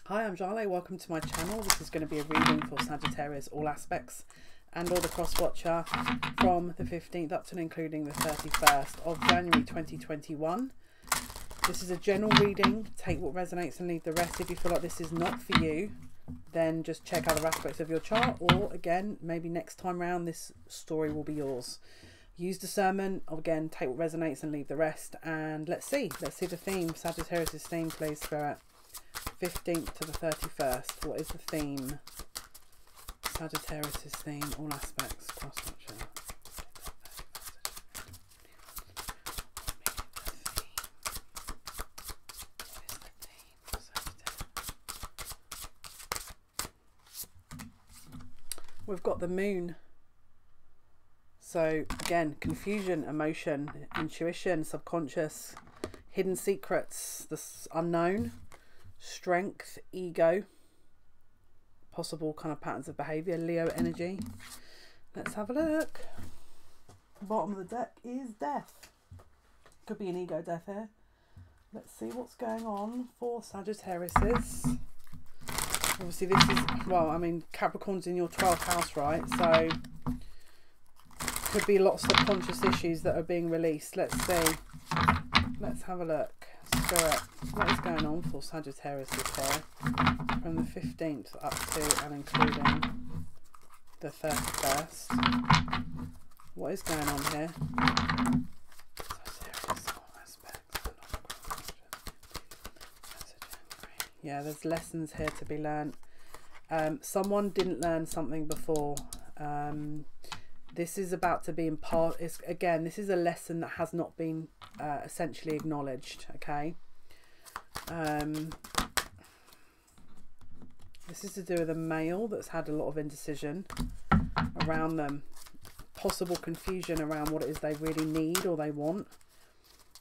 Hi, I'm Jale. Welcome to my channel. This is going to be a reading for Sagittarius, all aspects, and all the cross-watcher from the 15th up to and including the 31st of January 2021. This is a general reading. Take what resonates and leave the rest. If you feel like this is not for you, then just check other aspects of your chart, or again, maybe next time round this story will be yours. Use discernment. Again, take what resonates and leave the rest. And let's see the theme. Sagittarius' theme, please, Spirit. 15th to the 31st. What is the theme? Sagittarius' theme, all aspects, cross-watcher. We've got the moon. So again, confusion, emotion, intuition, subconscious, hidden secrets, the unknown, strength, ego, possible kind of patterns of behavior, Leo energy. Let's have a look. Bottom of the deck is death. Could be an ego death here. Let's see what's going on for Sagittariuses. Obviously this is, well, I mean, Capricorn's in your 12th house, right? So could be lots of subconscious issues that are being released. Let's see. Let's have a look. Spirit, what is going on for Sagittarius here from the 15th up to and including the 31st? What is going on here? Yeah, there's lessons here to be learned. Someone didn't learn something before. This is about to be again, this is a lesson that has not been essentially acknowledged, okay? This is to do with a male that's had a lot of indecision around them. Possible confusion around what it is they really need or they want.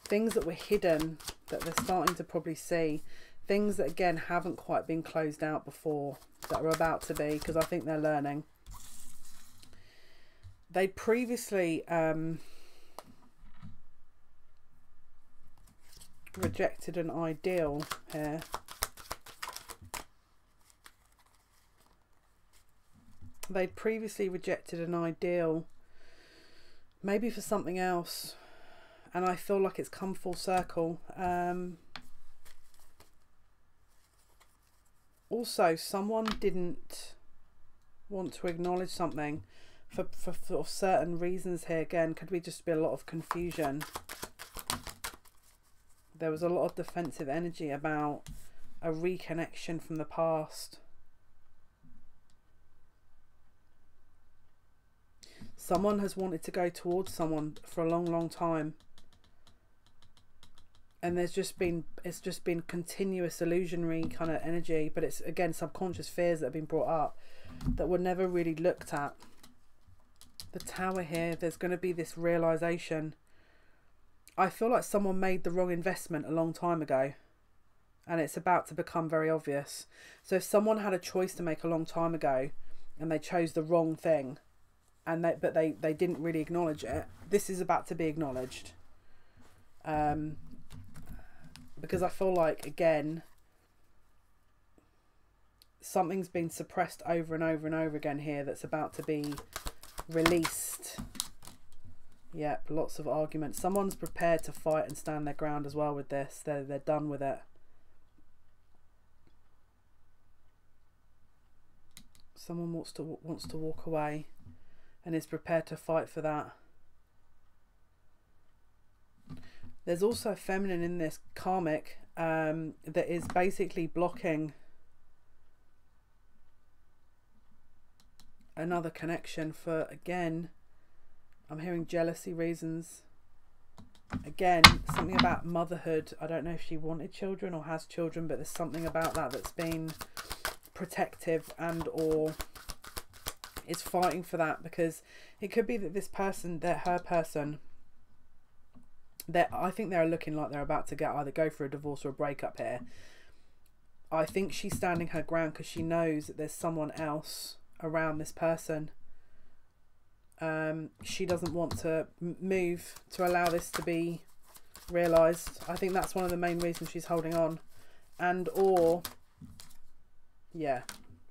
Things that were hidden that they're starting to probably see. Things that, again, haven't quite been closed out before that are about to be, because I think they're learning. They previously rejected an ideal here. They'd previously rejected an ideal, maybe for something else, and I feel like it's come full circle. Also, someone didn't want to acknowledge something for certain reasons here. Again, could we just be a lot of confusion? There was a lot of defensive energy about a reconnection from the past. Someone has wanted to go towards someone for a long time, and it's just been continuous illusionary kind of energy, but it's again subconscious fears that have been brought up that were never really looked at. The Tower here, there's going to be this realization. I feel like someone made the wrong investment a long time ago, and it's about to become very obvious. So if someone had a choice to make a long time ago and they chose the wrong thing, and but they didn't really acknowledge it, this is about to be acknowledged. Because I feel like, again, something's been suppressed over and over and over again here that's about to be released. Yep, lots of arguments. Someone's prepared to fight and stand their ground as well with this. They're done with it. Someone wants to walk away and is prepared to fight for that. There's also a feminine in this karmic that is basically blocking another connection for, again, I'm hearing jealousy reasons. Again, something about motherhood. I don't know if she wanted children or has children, but there's something about that that's been protective and or is fighting for that, because it could be that this person, her person, I think they're looking like they're about to either go for a divorce or a breakup here. I think she's standing her ground because she knows that there's someone else around this person. She doesn't want to move to allow this to be realised. I think that's one of the main reasons she's holding on. And or Yeah,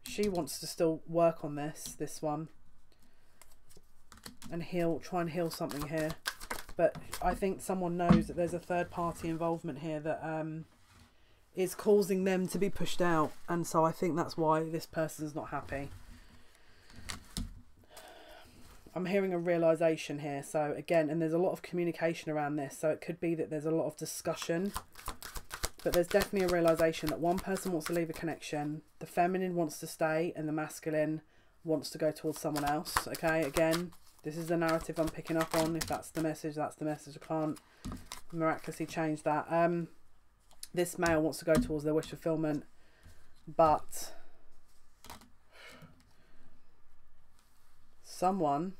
she wants to still work on this one, and try and heal something here. But I think someone knows that there's a third party involvement here that is causing them to be pushed out, and so I think that's why this person's not happy. I'm hearing a realization here. So again, and there's a lot of communication around this, so it could be that there's a lot of discussion, but there's definitely a realization that one person wants to leave a connection, the feminine wants to stay, and the masculine wants to go towards someone else. Okay, again, this is the narrative I'm picking up on. If that's the message, that's the message. I can't miraculously change that. This male wants to go towards their wish fulfillment, but someone,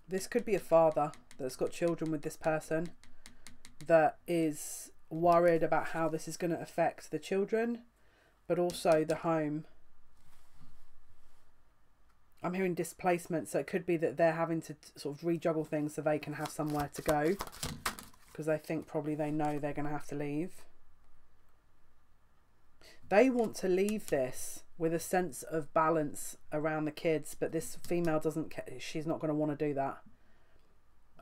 this could be a father that's got children with this person, that is worried about how this is going to affect the children, but also the home. I'm hearing displacement, so it could be that they're having to sort of rejuggle things so they can have somewhere to go, because they think probably they know they're going to have to leave. They want to leave this with a sense of balance around the kids, but this female doesn't, she's not going to want to do that.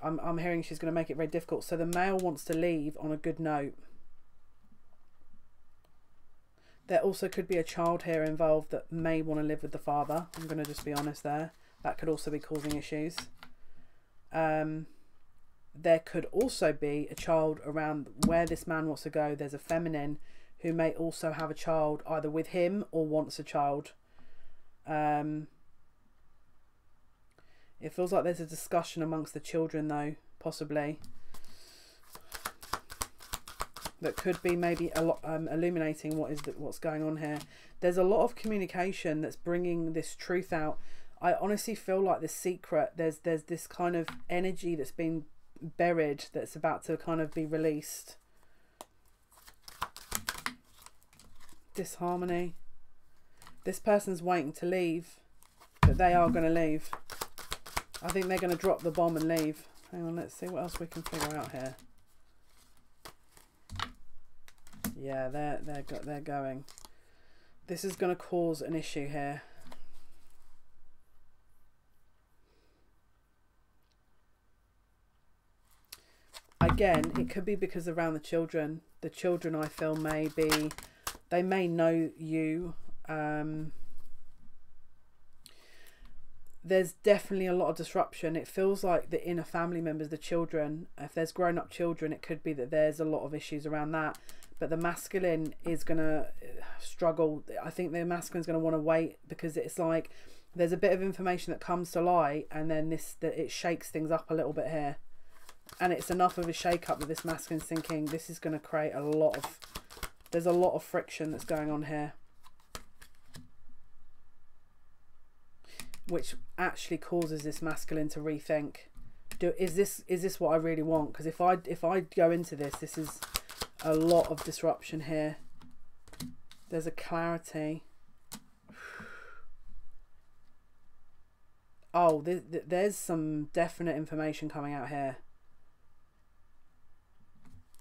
I'm hearing she's going to make it very difficult. So the male wants to leave on a good note. There also could be a child here involved that may want to live with the father. I'm going to just be honest there. That could also be causing issues. There could also be a child around where this man wants to go. There's a feminine who may also have a child either with him or wants a child. It feels like there's a discussion amongst the children though, possibly. That could be maybe a lot illuminating what's going on here. There's a lot of communication that's bringing this truth out. I honestly feel like the secret, there's this kind of energy that's been buried that's about to kind of be released. Disharmony. This person's waiting to leave, but they are going to leave. I think they're going to drop the bomb and leave. Hang on, let's see what else we can figure out here. Yeah, they're going. This is going to cause an issue here. Again, it could be because around the children. The children, I feel, they may know you. There's definitely a lot of disruption. It feels like the inner family members, the children, if there's grown up children, it could be that there's a lot of issues around that. But the masculine is going to struggle. I think the masculine's going to want to wait, because it's like there's a bit of information that comes to light, and then it shakes things up a little bit here. And it's enough of a shake up that this masculine's thinking this is going to create there's a lot of friction that's going on here, which actually causes this masculine to rethink, is this what I really want? Because if I go into this is a lot of disruption here. There's a clarity. Oh, there's some definite information coming out here.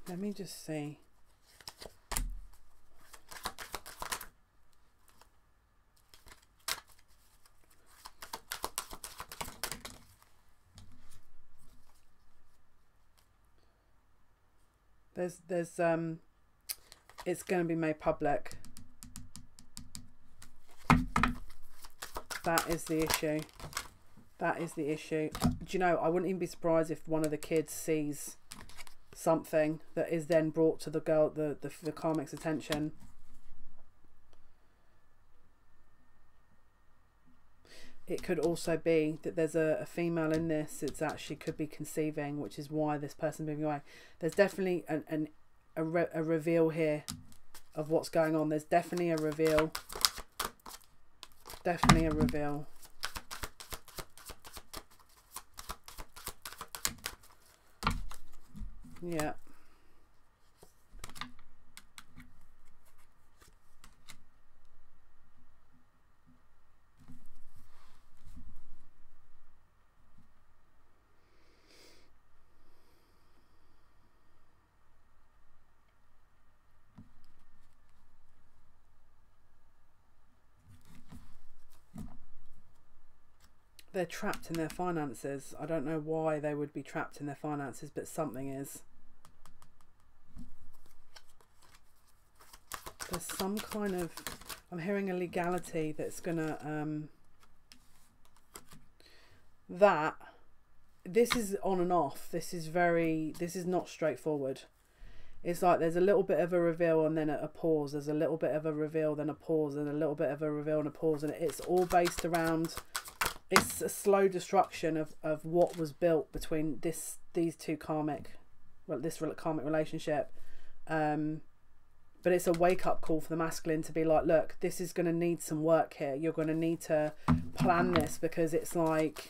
Let me just see. It's going to be made public. That is the issue. That is the issue. Do you know, I wouldn't even be surprised if one of the kids sees something that is then brought to the girl, the karmic's attention. It could also be that there's a female in this. It's actually could be conceiving, which is why this person's moving away. There's definitely a reveal here of what's going on. There's definitely a reveal. Definitely a reveal. Yeah. they're trapped in their finances. I don't know why they would be trapped in their finances, but something is. There's some kind of, I'm hearing a legality that's gonna that this is on and off. This is not straightforward. It's like there's a little bit of a reveal and then a pause. There's a little bit of a reveal, then a pause, and a little bit of a reveal and a pause. And it's all based around, it's a slow destruction of what was built between this karmic relationship. But it's a wake-up call for the masculine to be like, look, this is going to need some work here. You're going to need to plan this, because it's like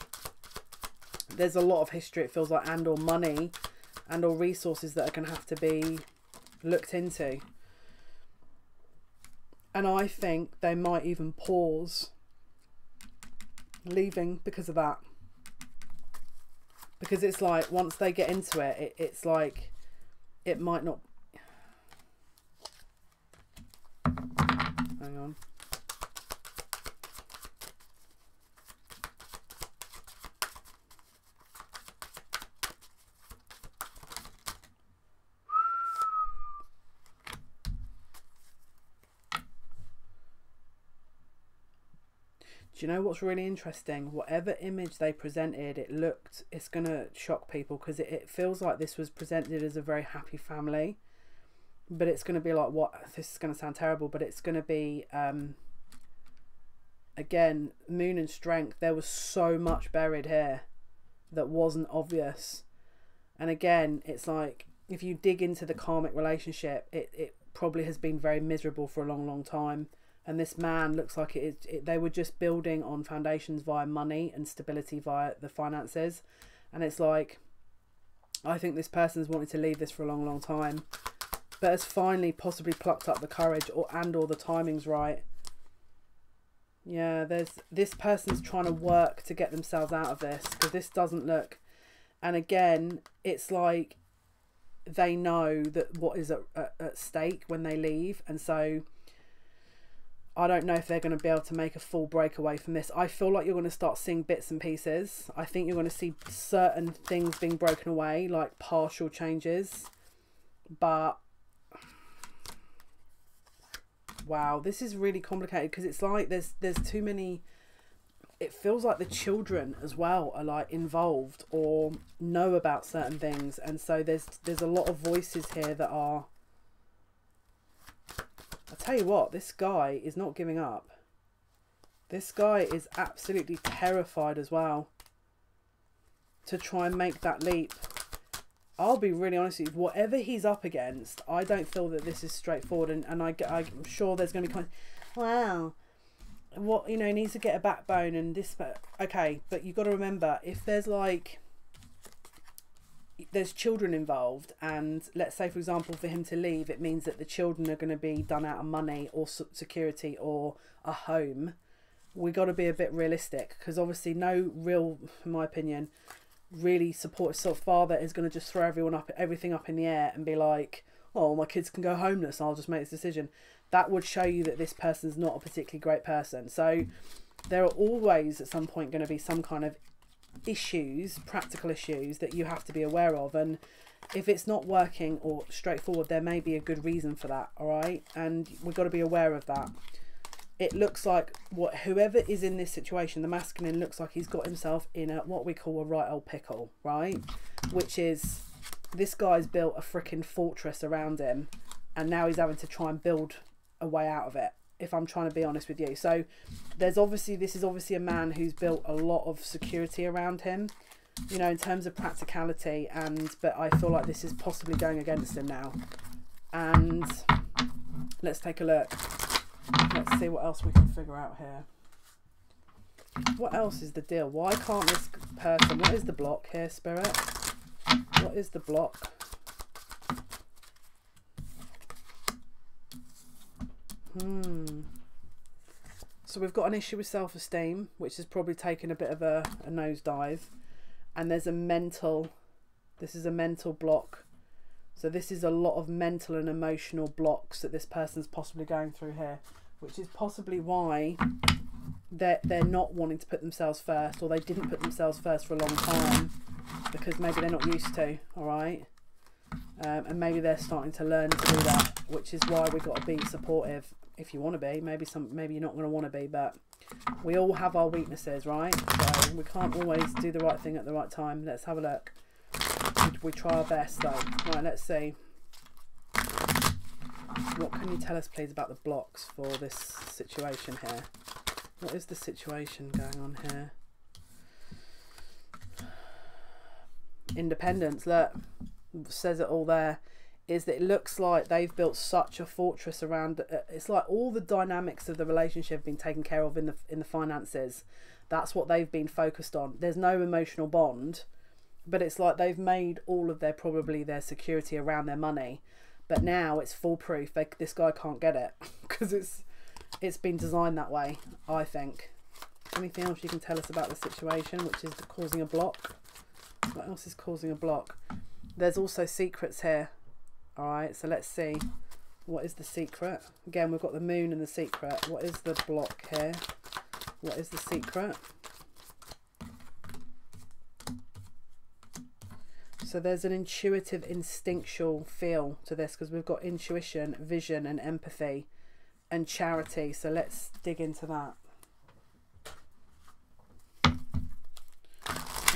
there's a lot of history, it feels like, and or money and or resources that are going to have to be looked into. And I think they might even pause leaving because of that. Because it's like once they get into it, it's like it might not... Hang on. Do you know what's really interesting? Whatever image they presented, it's going to shock people, because it feels like this was presented as a very happy family. But it's going to be like, what? This is going to sound terrible, but it's going to be, again, moon and strength. There was so much buried here that wasn't obvious. And again, it's like, if you dig into the karmic relationship, it probably has been very miserable for a long, long time. And this man looks like they were just building on foundations via money and stability via the finances. And it's like, I think this person's wanted to leave this for a long, long time, but has finally possibly plucked up the courage or the timing's right. Yeah, this person's trying to work to get themselves out of this, because this doesn't look... And again, it's like they know that what is at stake when they leave. And so I don't know if they're going to be able to make a full breakaway from this. I feel like you're going to start seeing bits and pieces. I think you're going to see certain things being broken away, like partial changes. But wow, this is really complicated, because it's like there's too many... It feels like the children as well are like involved or know about certain things, and so there's a lot of voices here that are... I tell you what, this guy is not giving up. This guy is absolutely terrified as well to try and make that leap. I'll be really honest with you, whatever he's up against, I don't feel that this is straightforward. And I'm sure there's going to be kind of, wow, what, you know, he needs to get a backbone and this, but okay, but you've got to remember, if there's like... there's children involved, and let's say for example for him to leave, it means that the children are going to be done out of money or security or a home. We got to be a bit realistic, because obviously no real, in my opinion, really supportive sort of father is going to just throw everything up in the air and be like, oh, my kids can go homeless, I'll just make this decision. That would show you that this person's not a particularly great person. So there are always at some point going to be some kind of issues, practical issues that you have to be aware of, and if it's not working or straightforward, there may be a good reason for that. All right, and we've got to be aware of that. It looks like whoever is in this situation, the masculine, looks like he's got himself in a what we call a right old pickle, right? Which is, this guy's built a freaking fortress around him, and now he's having to try and build a way out of it, if I'm trying to be honest with you. So this is obviously a man who's built a lot of security around him, you know, in terms of practicality, but I feel like this is possibly going against him now. And let's take a look. Let's see what else we can figure out here. What else is the deal? Why can't this person... What is the block here, Spirit? What is the block? So we've got an issue with self-esteem, which has probably taken a bit of a nosedive. And there's a mental... This is a mental block. So this is a lot of mental and emotional blocks that this person's possibly going through here. which is possibly why they're not wanting to put themselves first, or they didn't put themselves first for a long time because maybe they're not used to. All right. And maybe they're starting to learn to do that, which is why we've got to be supportive if you want to be. Maybe you're not going to want to be, but we all have our weaknesses, right? So we can't always do the right thing at the right time. Let's have a look. We try our best though. Right, let's see. What can you tell us please about the blocks for this situation here? What is the situation going on here? Independence, look, says it all there. Is that it looks like they've built such a fortress around it's like all the dynamics of the relationship have been taken care of in the finances. That's what they've been focused on. There's no emotional bond, but it's like they've made all of probably their security around their money, but now it's foolproof. This guy can't get it because it's been designed that way, I think. Anything else you can tell us about the situation which is causing a block? What else is causing a block? There's also secrets here. All right, so let's see. What is the secret? Again, we've got the moon and the secret. What is the block here? What is the secret? So there's an intuitive, instinctual feel to this because we've got intuition, vision and empathy and charity. So let's dig into that.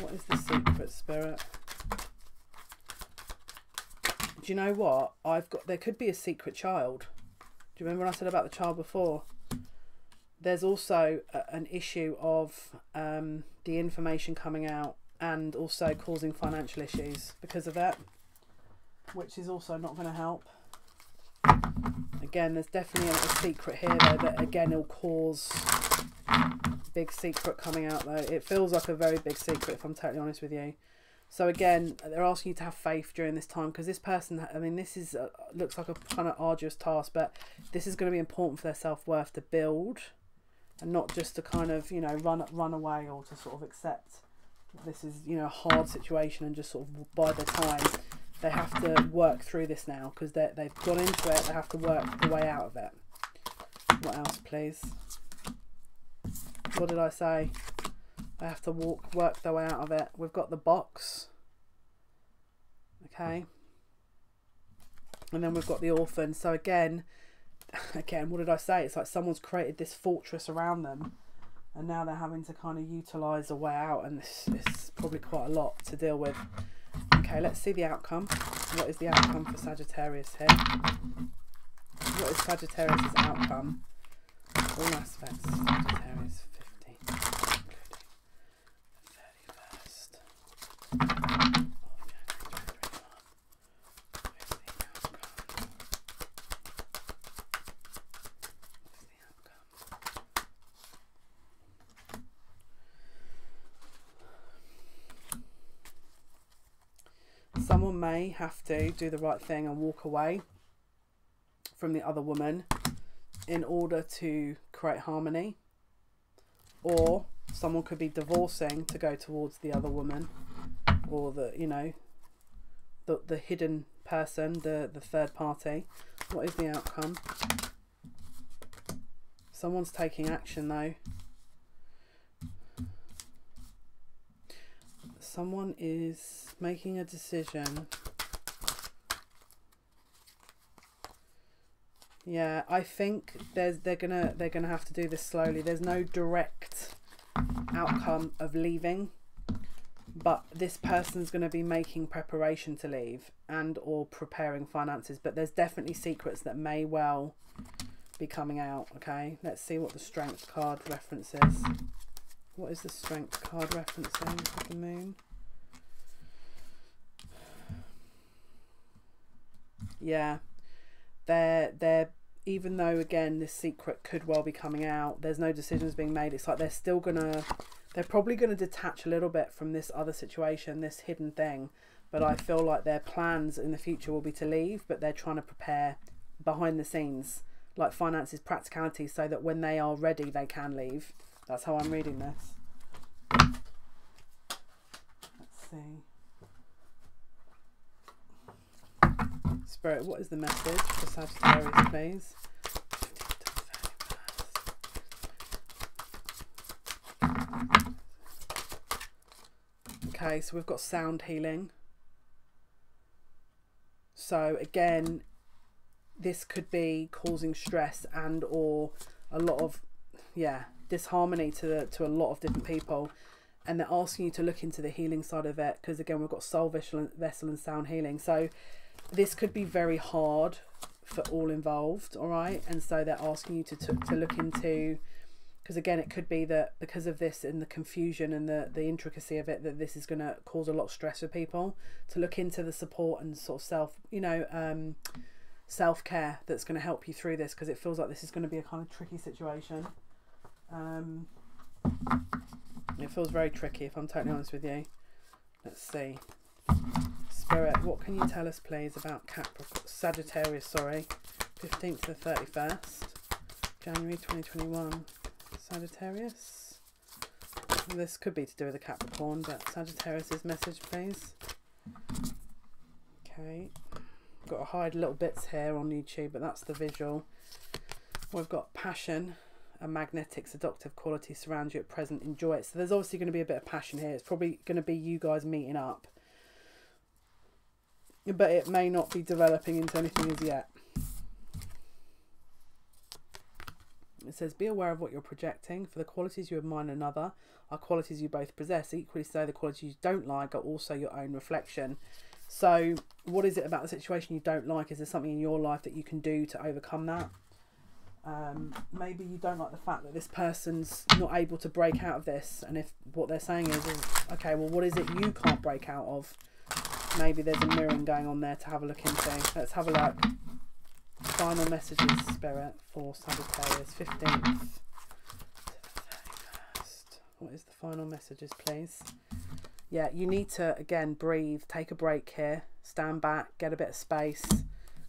What is the secret, Spirit? Do you know what? There could be a secret child. Do you remember when I said about the child before? There's also an issue of the information coming out and also causing financial issues because of that, which is also not going to help. Again, there's definitely a secret here though that again will cause big secret coming out though. It feels like a very big secret if I'm totally honest with you. So again, they're asking you to have faith during this time because this person, I mean, this is looks like a kind of arduous task, but this is going to be important for their self-worth to build and not just to kind of, you know, run away or to sort of accept this is, you know, a hard situation and just sort of bide their time. They have to work through this now because they've gone into it. They have to work the way out of it. What else, please? What did I say? They have to work their way out of it. We've got the box. Okay. And then we've got the orphan. So again, what did I say? It's like someone's created this fortress around them and now they're having to kind of utilise a way out, and this is probably quite a lot to deal with. Okay, let's see the outcome. What is the outcome for Sagittarius here? What is Sagittarius' outcome? All aspects. Sagittarius 15. 31st of January 2021. What is the outcome? Someone may have to do the right thing and walk away from the other woman in order to create harmony, or someone could be divorcing to go towards the other woman, or the, you know, the hidden person, the third party. What is the outcome? Someone's taking action though. Someone is making a decision. Yeah, I think they're gonna have to do this slowly. There's no direct outcome of leaving, but this person's gonna be making preparation to leave and or preparing finances. But there's definitely secrets that may well be coming out. Okay, let's see what the strength card references. What is the strength card referencing for the moon? Yeah, they're even though again this secret could well be coming out, there's no decisions being made. It's like they're probably gonna detach a little bit from this other situation, this hidden thing. But I feel like their plans in the future will be to leave, but they're trying to prepare behind the scenes, like finances, practicality, so that when they are ready, they can leave. That's how I'm reading this. Let's see. Spirit, what is the message for Sagittarius, please? Okay, so we've got sound healing. So again, this could be causing stress and or a lot of, yeah, disharmony to a lot of different people. And they're asking you to look into the healing side of it, because again, we've got soul vessel and sound healing. So this could be very hard for all involved, all right? And so they're asking you to look into, because again, it could be that because of this and the confusion and the intricacy of it, that this is going to cause a lot of stress for people, to look into the support and sort of self-care that's going to help you through this, because it feels like this is going to be a kind of tricky situation. It feels very tricky, if I'm totally honest with you. Let's see. Spirit, what can you tell us, please, about Sagittarius, sorry. 15th to the 31st. January 2021. Sagittarius. This could be to do with a Capricorn, but Sagittarius's message, please. Okay. Got to hide little bits here on YouTube, but that's the visual. We've got passion. A magnetic, seductive quality surrounds you at present. Enjoy it. So there's obviously going to be a bit of passion here. It's probably going to be you guys meeting up, but it may not be developing into anything as yet. It says, be aware of what you're projecting. For the qualities you admire in another are qualities you both possess. Equally so, the qualities you don't like are also your own reflection. So what is it about the situation you don't like? Is there something in your life that you can do to overcome that? Maybe you don't like the fact that this person's not able to break out of this, and if what they're saying is, okay, well, what is it you can't break out of? Maybe there's a mirroring going on there to have a look into. Let's have a look. Final messages, Spirit, for Sagittarius, 15th to the 31st. What is the final messages, please? Yeah, you need to, again, breathe, take a break here, stand back, get a bit of space.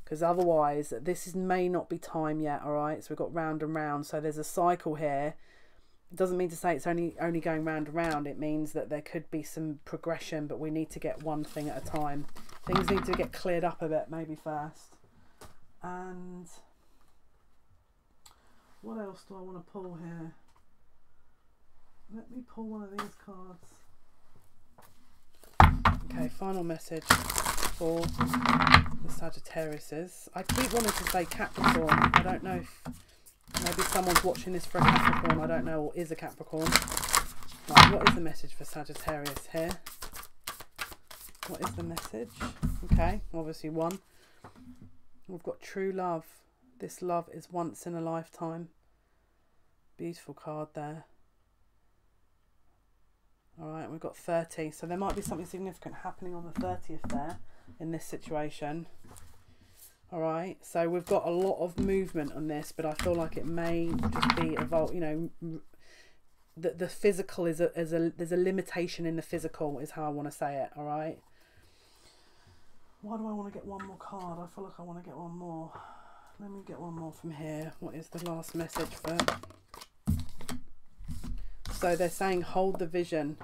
Because otherwise, may not be time yet, all right? So we've got round and round. So there's a cycle here. It doesn't mean to say it's only going round and round. It means that there could be some progression, but we need to get one thing at a time. Things need to get cleared up a bit, maybe first. And what else do I want to pull here? Let me pull one of these cards. Okay, final message for the Sagittariuses. I keep wanting to say Capricorn. I don't know if maybe someone's watching this for a Capricorn. I don't know, or is a Capricorn. Right, what is the message for Sagittarius here? What is the message? Okay, obviously one. We've got true love. This love is once in a lifetime. Beautiful card there. Alright, we've got 30. So there might be something significant happening on the 30th there in this situation. Alright, so we've got a lot of movement on this, but I feel like it may just be evolved, you know, the physical is there's a limitation in the physical is how I want to say it, alright? Why do I want to get one more card? I feel like I want to get one more. Let me get one more from here. What is the last message for? So they're saying hold the vision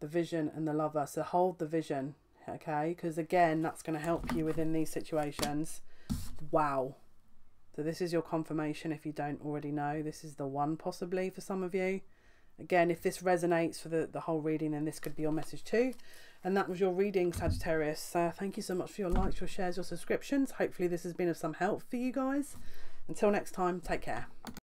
and the lover. So hold the vision, okay? Because again, that's going to help you within these situations. Wow. So this is your confirmation if you don't already know. This is the one possibly for some of you. Again, if this resonates for the whole reading, then this could be your message too. And that was your reading, Sagittarius. Thank you so much for your likes, your shares, your subscriptions. Hopefully this has been of some help for you guys. Until next time, take care.